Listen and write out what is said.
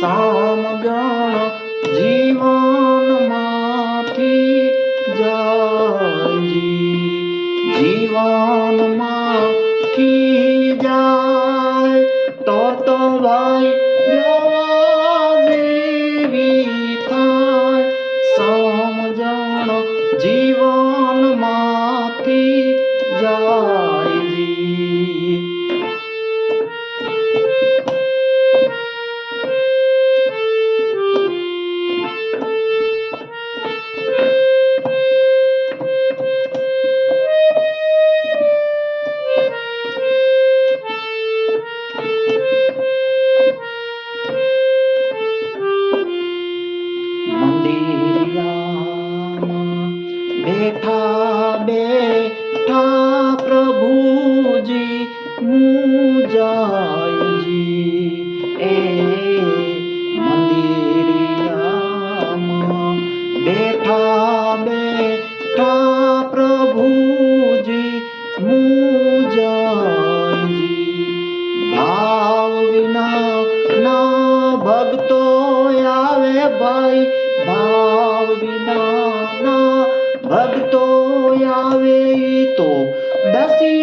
સમજણ જીવનમાંથી જાયજી, જીવનમાંથી જાય તો ભાઈ જવા જેવી થાય, સમજણ જીવનમાંથી જાયજી. બેઠા બેઠા પ્રભુજી મુંજાયજી, એ મંદિરિયામાં બેઠા બેઠા પ્રભુજી મુંજાયજી. ભાવ વિના ના ભક્તો આવે ભાઈ, ભાવ વિના ના ભક્તો આવે તો દસી